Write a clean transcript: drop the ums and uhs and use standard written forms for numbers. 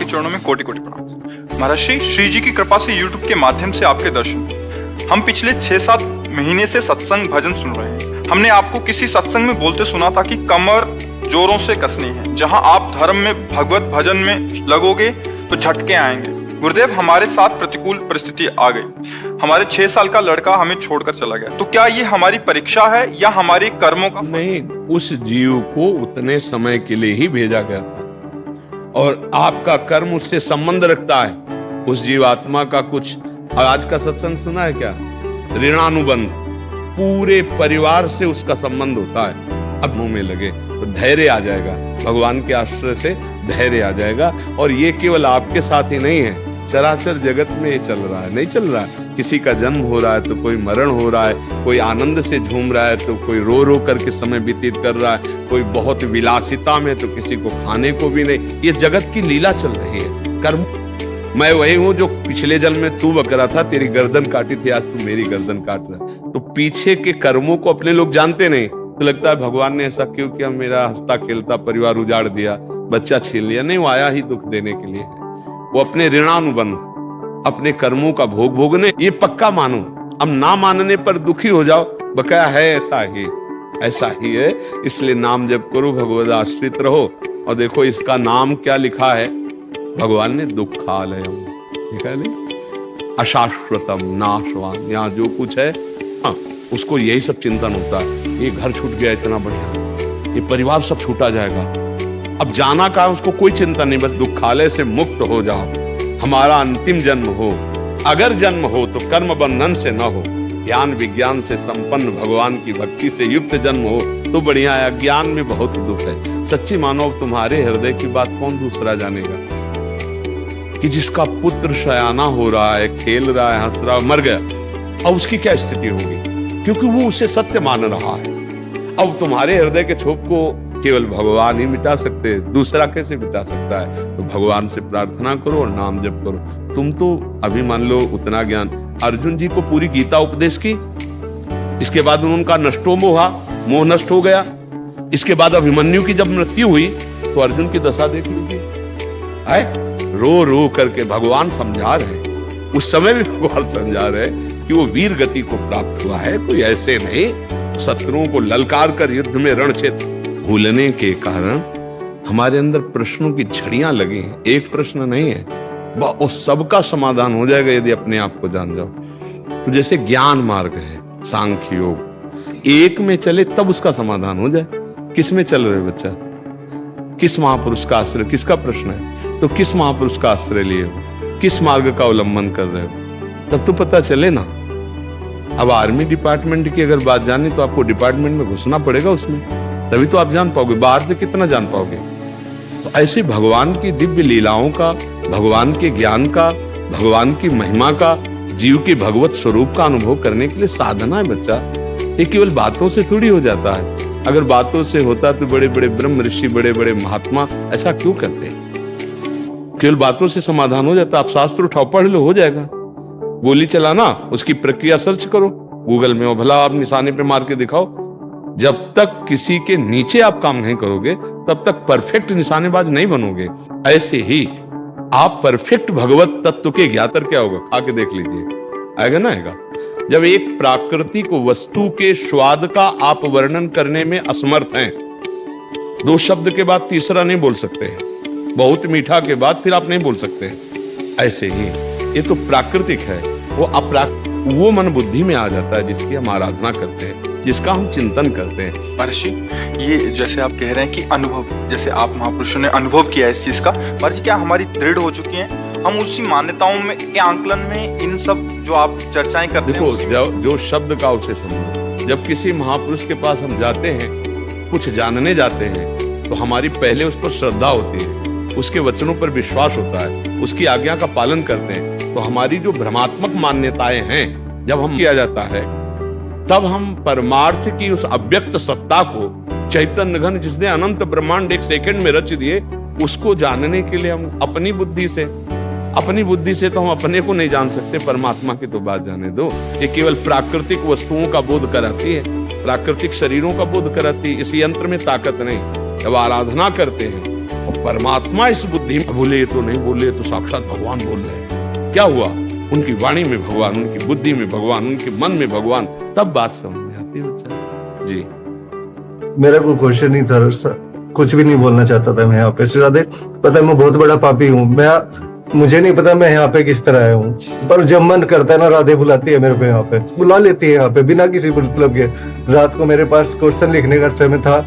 आपके चरणों में कोटि कोटि प्रणाम। महर्षि श्री जी की कृपा से YouTube के माध्यम से आपके दर्शन। हम पिछले 6-7 महीने से सत्संग भजन सुन रहे हैं। हमने आपको किसी सत्संग में बोलते सुना था कि कमर जोरों से कसनी है। जहां आप धर्म में भगवत भजन में लगोगे तो झटके आएंगे। गुरुदेव, हमारे साथ प्रतिकूल परिस्थिति आ गई। हमारे 6 साल का लड़का हमें छोड़कर चला गया। तो क्या ये हमारी परीक्षा है या हमारे कर्मों का? नहीं, उस जीव को उतने समय के लिए ही भेजा गया था और आपका कर्म उससे संबंध रखता है। उस जीवात्मा का कुछ, आज का सत्संग सुना है क्या? ऋणानुबंध, पूरे परिवार से उसका संबंध होता है। अब मुंह में लगे तो धैर्य आ जाएगा, भगवान के आश्रय से धैर्य आ जाएगा। और ये केवल आपके साथ ही नहीं है, चराचर जगत में ये चल रहा है। नहीं चल रहा है, किसी का जन्म हो रहा है तो कोई मरण हो रहा है, कोई आनंद से झूम रहा है तो कोई रो रो करके समय व्यतीत कर रहा है, कोई बहुत विलासिता में तो किसी को खाने को भी नहीं। ये जगत की लीला चल रही है। कर्म, मैं वही हूँ जो पिछले जन्म में तू बकरा था, तेरी गर्दन काटी थी, आज तू मेरी गर्दन काट रहा है। तो पीछे के कर्मों को अपने लोग जानते नहीं, तो लगता है भगवान ने ऐसा क्यों किया, मेरा हंसता खेलता परिवार उजाड़ दिया, बच्चा छीन लिया। नहीं, वो आया ही दुख देने के लिए है। वो अपने ऋणानुबंध, अपने कर्मों का भोग भोगने, ये पक्का मानो। अब ना मानने पर दुखी हो जाओ, बकाया है ऐसा ही है। इसलिए नाम जप करो, भगवद आश्रित रहो। और देखो इसका नाम क्या लिखा है, भगवान ने दुखालयम लिखा है, नहीं अशाश्वतम नाशवान। यहाँ जो कुछ है, हाँ, उसको यही सब चिंतन होता है। ये घर छूट गया इतना बढ़िया, ये परिवार सब छूटा जाएगा, अब जाना कहाँ, उसको कोई चिंता नहीं, बस दुखालय से मुक्त हो जाओ। हमारा अंतिम जन्म हो, अगर जन्म हो तो कर्म बंधन से न हो, ज्ञान विज्ञान से संपन्न भगवान की भक्ति से युक्त जन्म हो तो बढ़िया है। ज्ञान में बहुत दुख है। सच्ची मानो, तुम्हारे हृदय की बात कौन दूसरा जानेगा कि जिसका पुत्र शयाना हो रहा है, खेल रहा है, हंस रहा है, मर गया, अब उसकी क्या स्थिति होगी? क्योंकि वो उसे सत्य मान रहा है। अब तुम्हारे हृदय के क्षोभ को केवल भगवान ही मिटा सकते हैं, दूसरा कैसे मिटा सकता है? तो भगवान से प्रार्थना करो और नाम जप करो। तुम तो अभी मान लो उतना ज्ञान, अर्जुन जी को पूरी गीता उपदेश की, इसके बाद उनका नष्टो मोह नष्ट हो गया। इसके बाद अभिमन्यु की जब मृत्यु हुई तो अर्जुन की दशा देख लीजिए, रो रो करके भगवान समझा रहे। उस समय भी भगवान समझा रहे कि वो वीर गति को प्राप्त हुआ है, कोई ऐसे नहीं। शत्रुओं को ललकार कर युद्ध में रण क्षेत्र भूलने के कारण हमारे अंदर प्रश्नों की झड़ियां लगी हैं। एक प्रश्न नहीं है, वो सबका समाधान हो जाएगा यदि अपने आप को जान जाओ। तो जैसे ज्ञान मार्ग है, सांख्य योग, एक में चले तब उसका समाधान हो जाए। किस में चल रहे बच्चा? किस महापुरुष का आश्रय? किसका प्रश्न है तो किस महापुरुष का आश्रय लिए हो, किस मार्ग का अवलंबन कर रहे हो, तब तो पता चले ना। अब आर्मी डिपार्टमेंट की अगर बात जाने तो आपको डिपार्टमेंट में घुसना पड़ेगा उसमें, तभी तो आप जान पाओगे, बाहर से कितना जान पाओगे। तो ऐसे भगवान की दिव्य लीलाओं का, भगवान के ज्ञान का, भगवान की महिमा का, जीव के भगवत स्वरूप का अनुभव करने के लिए साधना है बच्चा। ये केवल बातों से थोड़ी हो जाता है। अगर बातों से होता तो बड़े बड़े ब्रह्म ऋषि, बड़े बड़े महात्मा ऐसा क्यों करते? केवल बातों से समाधान हो जाता। आप शास्त्र उठाओ, पढ़ लो, हो जाएगा। गोली चलाना, उसकी प्रक्रिया सर्च करो गूगल में, और भला आप निशाने पे मार के दिखाओ। जब तक किसी के नीचे आप काम नहीं करोगे तब तक परफेक्ट निशानेबाज नहीं बनोगे। ऐसे ही आप परफेक्ट भगवत तत्व के ज्ञातर क्या होगा, खा के देख लीजिए, आएगा ना आएगा। जब एक प्राकृतिक वस्तु के स्वाद का आप वर्णन करने में असमर्थ हैं, 2 शब्द के बाद तीसरा नहीं बोल सकते हैं, बहुत मीठा के बाद फिर आप नहीं बोल सकते हैं। ऐसे ही ये तो प्राकृतिक है, वो मन बुद्धि में आ जाता है जिसकी हम आराधना करते हैं, जिसका हम चिंतन करते हैं। महर्षि, ये जैसे आप कह रहे हैं कि अनुभव, जैसे आप महापुरुषों ने अनुभव किया इस चीज का, महर्षि क्या हमारी दृढ़ हो चुकी है? हम उसी मान्यताओं में के आंकलन में इन सब जो आप चर्चाएं करते हैं, देखो जो शब्द का उसे समझो। जब किसी महापुरुष के पास हम जाते हैं, कुछ जानने जाते हैं, तो हमारी पहले उस पर श्रद्धा होती है, उसके वचनों पर विश्वास होता है, उसकी आज्ञा का पालन करते हैं। तो हमारी जो भ्रमात्मक मान्यताएं हैं, जब हम किया जाता है, तब हम परमार्थ की उस अव्यक्त सत्ता को, चैतन्य घन जिसने अनंत ब्रह्मांड एक सेकंड में रच दिए, उसको जानने के लिए हम अपनी बुद्धि से तो हम अपने को नहीं जान सकते, परमात्मा की तो बात जाने दो। ये केवल प्राकृतिक वस्तुओं का बोध कराती है, प्राकृतिक शरीरों का बोध कराती है। इस यंत्र में ताकत नहीं। जब आराधना करते हैं और परमात्मा इस बुद्धि में बोले तो नहीं बोले तो साक्षात भगवान बोल रहे हैं। क्या हुआ? उनकी वाणी में भगवान, उनकी बुद्धि में भगवान, उनके मन में भगवान, तब बात समझ में आती है बच्चा। जी मेरा कोई क्वेश्चन नहीं था सर, कुछ भी नहीं बोलना चाहता था मैं यहाँ पे। श्री राधे, पता है मैं बहुत बड़ा पापी हूँ, मुझे नहीं पता मैं यहाँ पे किस तरह आया हूँ, पर जब मन करता है ना राधे बुलाती है मेरे को, यहाँ पे बुला लेती है यहाँ पे बिना किसी मतलब के। रात को मेरे पास क्वेश्चन लिखने का समय था,